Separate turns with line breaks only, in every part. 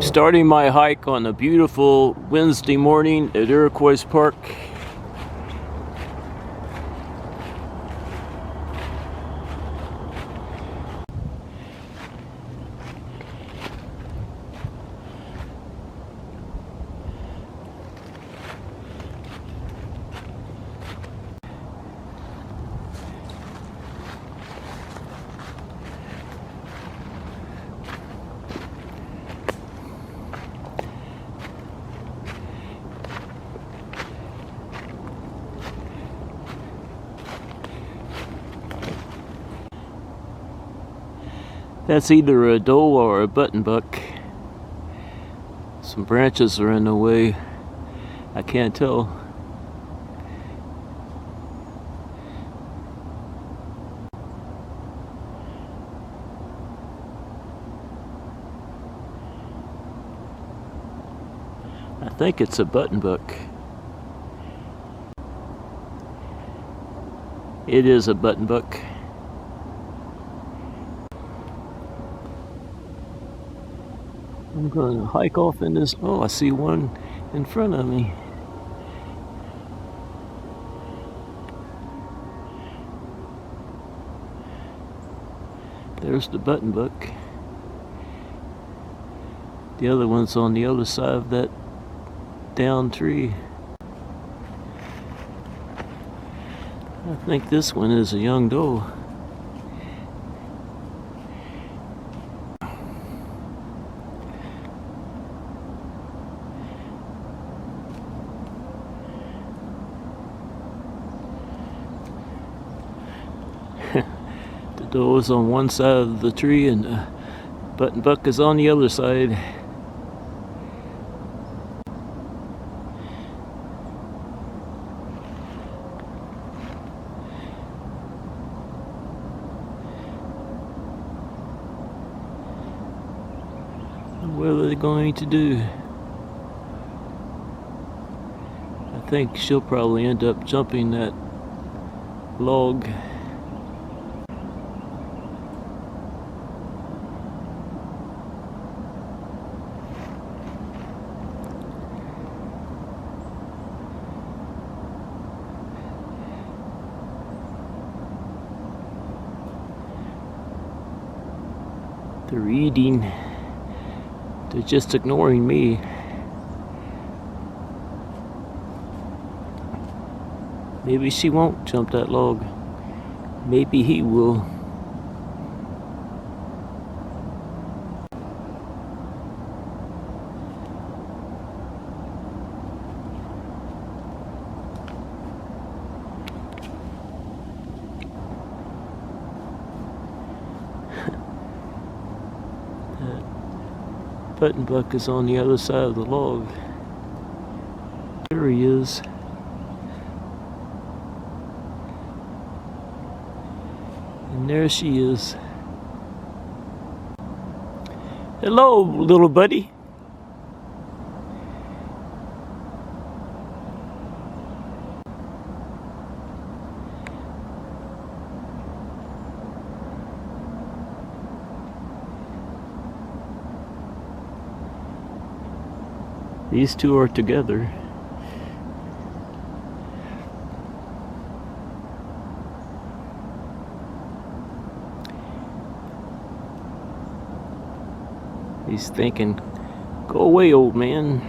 I'm starting my hike on a beautiful Wednesday morning at Iroquois Park. That's either a doe or a buttonbuck. Some branches are in the way. I can't tell. I think it's a buttonbuck. It is a buttonbuck. I'm going to hike off in this. Oh, I see one in front of me. There's the buttonbuck. The other one's on the other side of that down tree. I think this one is a young doe. The doe is on one side of the tree and the buttonbuck is on the other side. What are they going to do? I think she'll probably end up jumping that log. They're eating. They're just ignoring me. Maybe she won't jump that log. Maybe he will. Buttonbuck is on the other side of the log. There he is. And there she is. Hello, little buddy. These two are together. He's thinking, go away, old man.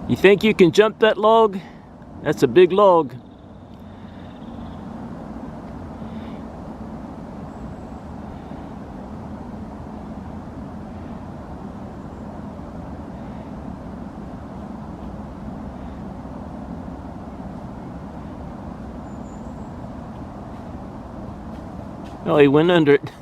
You think you can jump that log? That's a big log. Oh, he went under it.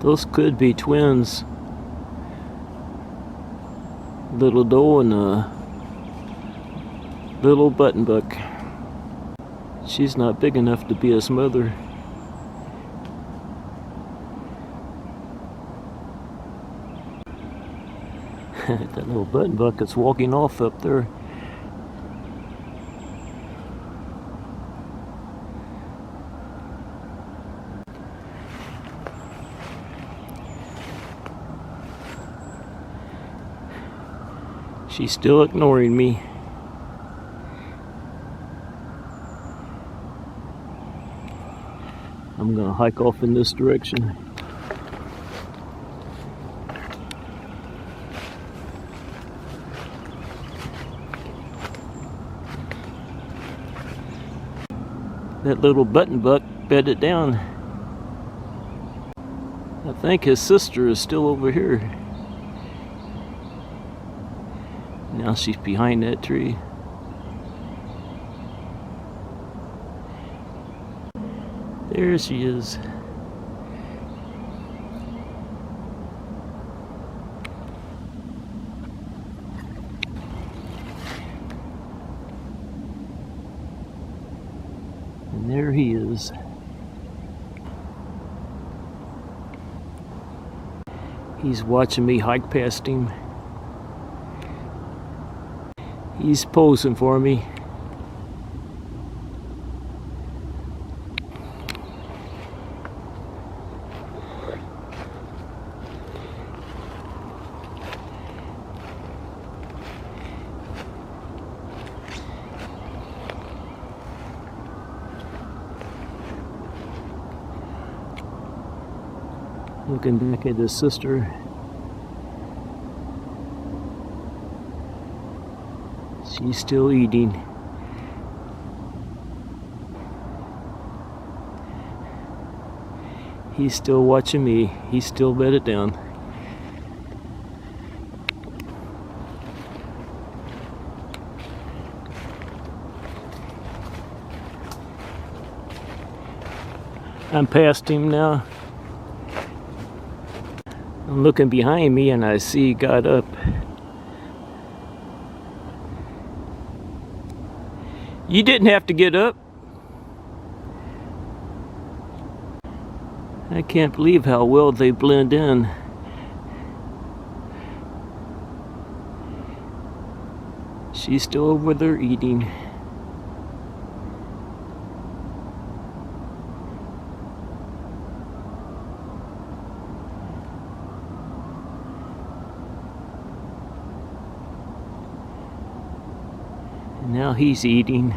Those could be twins. little doe and a little buttonbuck. She's not big enough to be a smother. That little buttonbuck is walking off up there. She's still ignoring me. I'm gonna hike off in this direction. That little buttonbuck bedded down. I think his sister is still over here. Now she's behind that tree. There she is. And there he is. He's watching me hike past him. He's posing for me. Looking back at his sister. She's still eating. He's still watching me. He's still bedded down. I'm past him now. I'm looking behind me and I see he got up. You didn't have to get up. I can't believe how well they blend in. She's still over there eating. Now he's eating.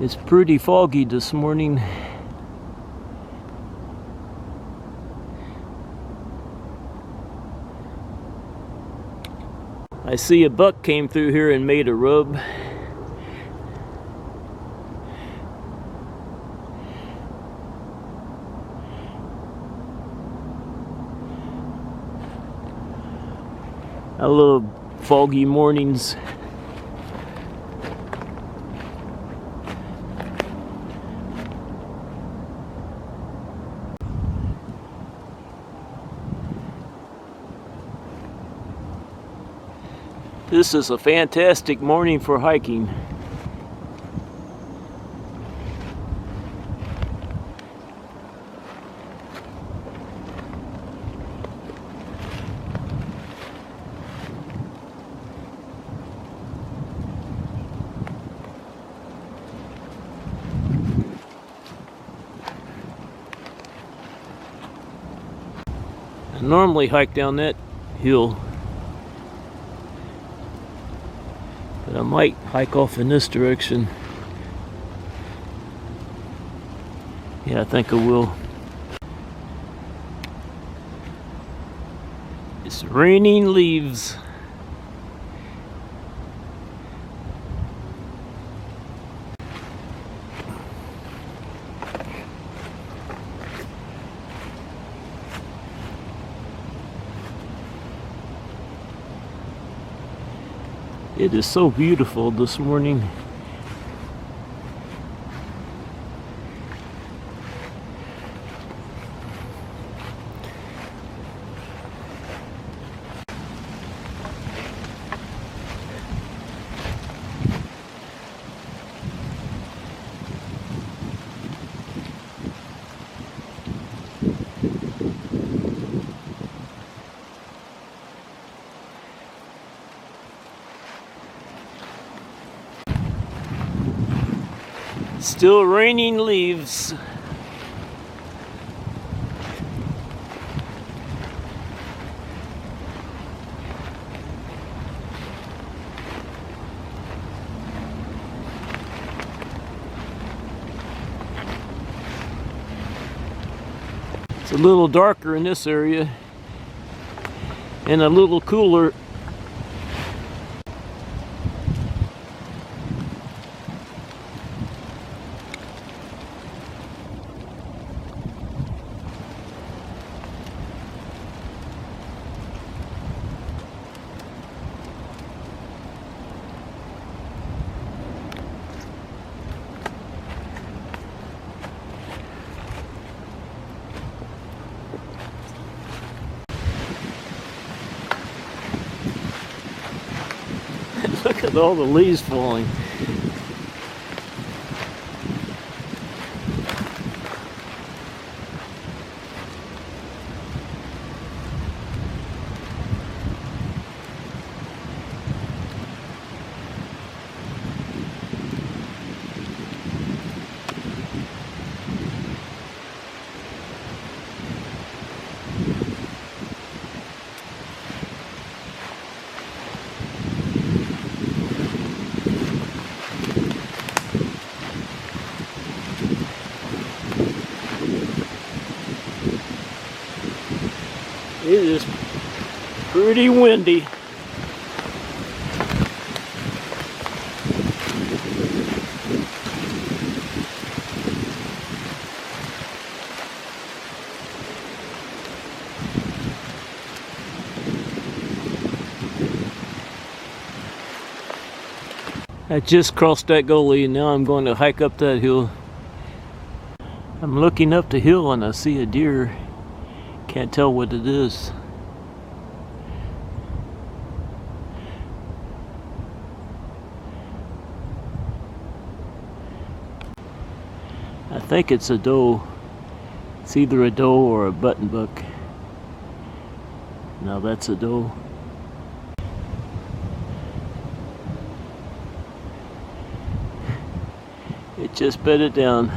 It's pretty foggy this morning. I see a buck came through here and made a rub. I love foggy mornings. This is a fantastic morning for hiking. I normally hike down that hill, but I might hike off in this direction. Yeah, I think I will. It's raining leaves. It is so beautiful this morning. Still raining leaves. It's a little darker in this area and a little cooler. Look at all the leaves falling. It is pretty windy. I just crossed that gully and now I'm going to hike up that hill. I'm looking up the hill and I see a deer. Can't tell what it is. I think it's a doe. It's either a doe or a buttonbuck. Now that's a doe. It just bedded down.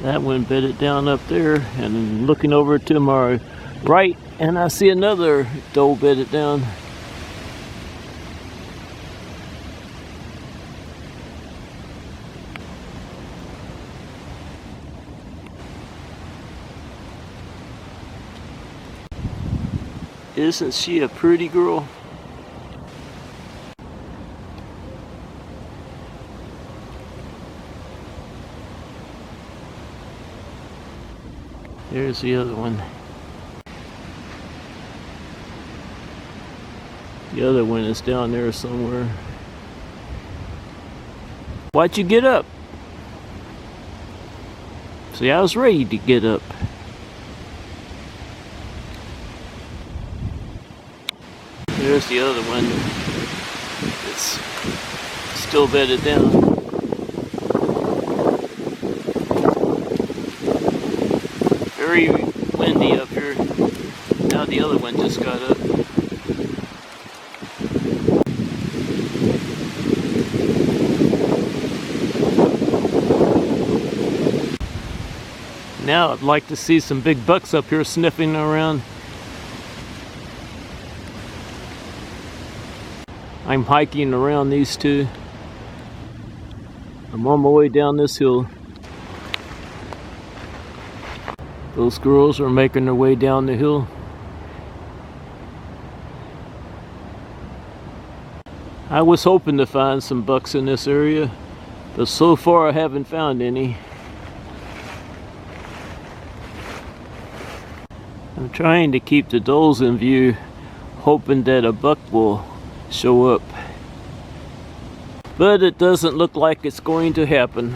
That one bedded down up there, and I'm looking over to my right and I see another doe bedded down. Isn't she a pretty girl? There's the other one. The other one is down there somewhere. Why'd you get up? See, I was ready to get up. There's the other one. It's still bedded down. Very windy up here. Now the other one just got up. Now I'd like to see some big bucks up here sniffing around. I'm hiking around these two. I'm on my way down this hill. Those girls are making their way down the hill. I was hoping to find some bucks in this area, but so far I haven't found any. I'm trying to keep the does in view, hoping that a buck will show up. But it doesn't look like it's going to happen.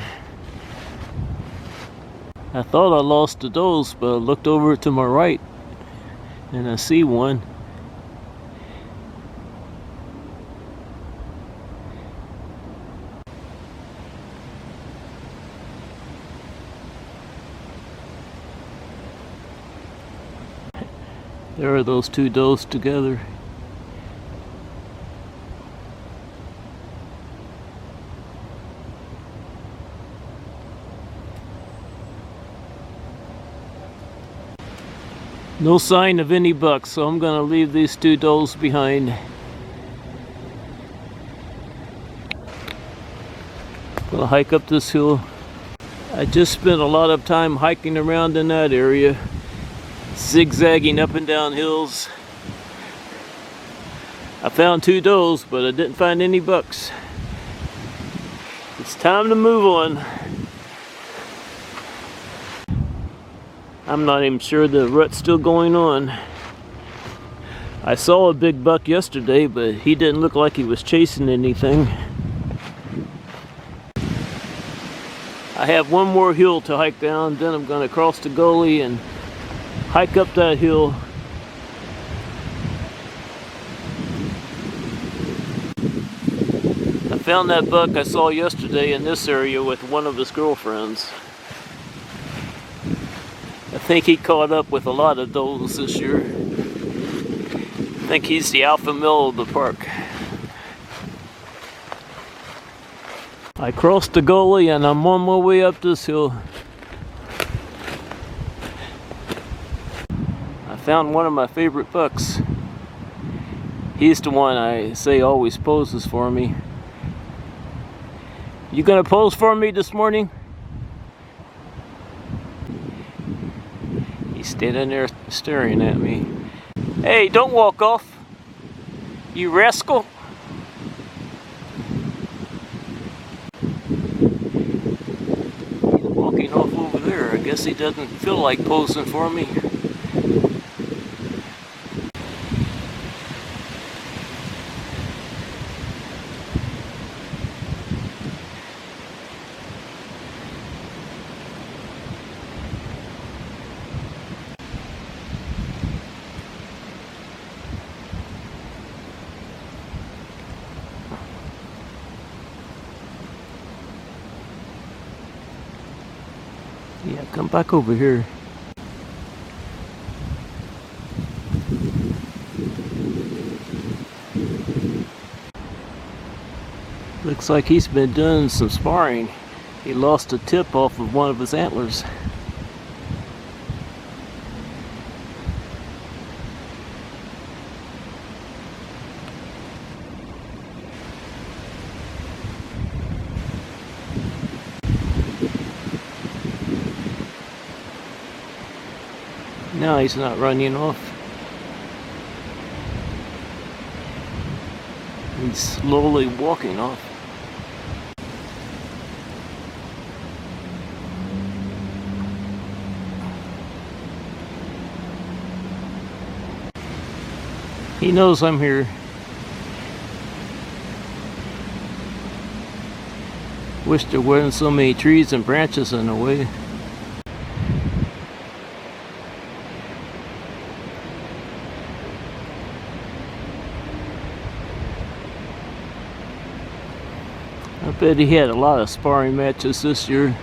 I thought I lost the does, but I looked over to my right and I see one. There are those two does together. No sign of any bucks, so I'm gonna leave these two does behind. Gonna hike up this hill. I just spent a lot of time hiking around in that area, zigzagging up and down hills. I found two does, but I didn't find any bucks. It's time to move on. I'm not even sure the rut's still going on. I saw a big buck yesterday, but he didn't look like he was chasing anything. I have one more hill to hike down, then I'm going to cross the gully and hike up that hill. I found that buck I saw yesterday in this area with one of his girlfriends. I think he caught up with a lot of does this year. I think he's the alpha male of the park. I crossed the gully and I'm on my way up this hill. I found one of my favorite bucks. He's the one I say always poses for me. You gonna pose for me this morning? He's standing there staring at me. Hey, don't walk off, you rascal. He's walking off over there. I guess he doesn't feel like posing for me. Yeah, come back over here. Looks like he's been doing some sparring. He lost a tip off of one of his antlers. Now he's not running off. He's slowly walking off. He knows I'm here. Wish there weren't so many trees and branches in the way. I bet he had a lot of sparring matches this year.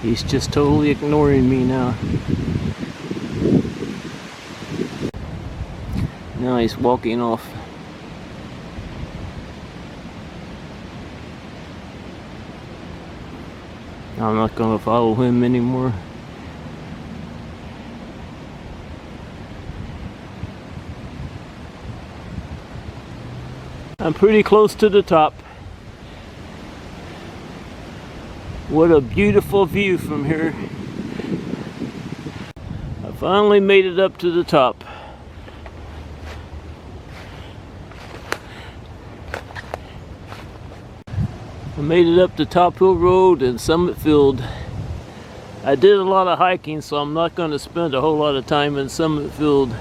He's just totally ignoring me now. Now he's walking off. I'm not gonna follow him anymore. I'm pretty close to the top. What a beautiful view from here. I finally made it up to the top. I made it up to Top Hill Road and Summit Field. I did a lot of hiking, so I'm not going to spend a whole lot of time in Summit Field.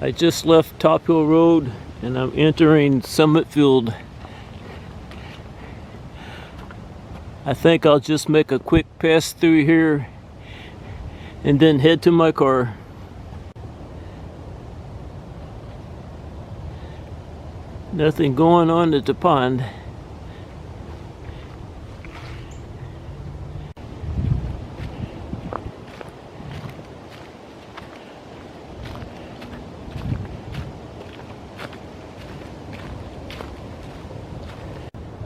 I just left Top Hill Road and I'm entering Summit Field. I think I'll just make a quick pass through here and then head to my car. Nothing going on at the pond.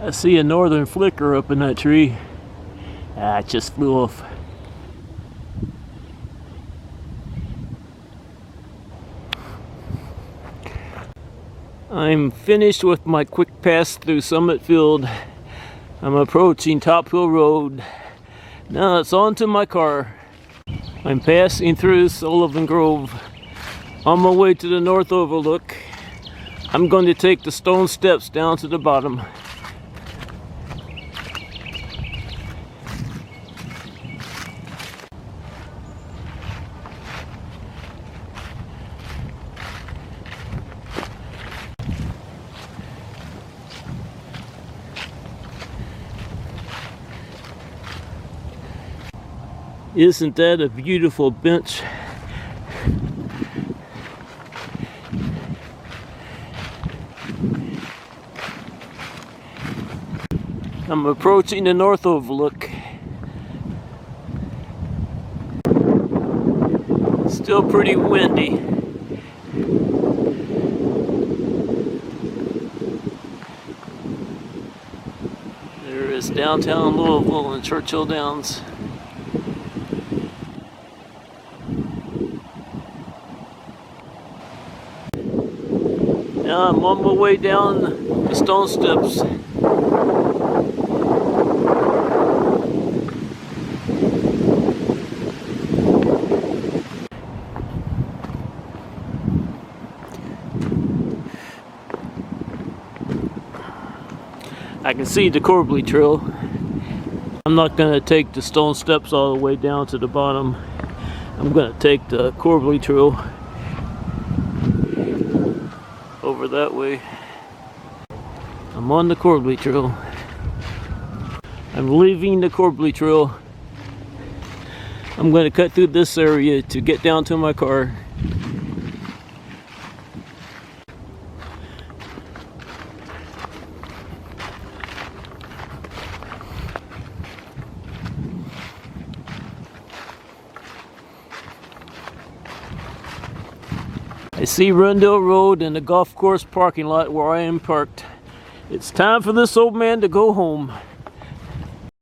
I see a northern flicker up in that tree. Ah, it just flew off. I'm finished with my quick pass through Summit Field. I'm approaching Top Hill Road. Now it's on to my car. I'm passing through Sullivan Grove. On my way to the North Overlook. I'm going to take the stone steps down to the bottom. Isn't that a beautiful bench? I'm approaching the North Overlook. Still pretty windy. There is downtown Louisville and Churchill Downs. Now I'm on my way down the stone steps. I can see the Corbly Trail. I'm not going to take the stone steps all the way down to the bottom. I'm going to take the Corbly Trail over that way. I'm on the Corbly Trail. I'm leaving the Corbly Trail. I'm going to cut through this area to get down to my car. I see Rundle Road and the golf course parking lot where I am parked. It's time for this old man to go home.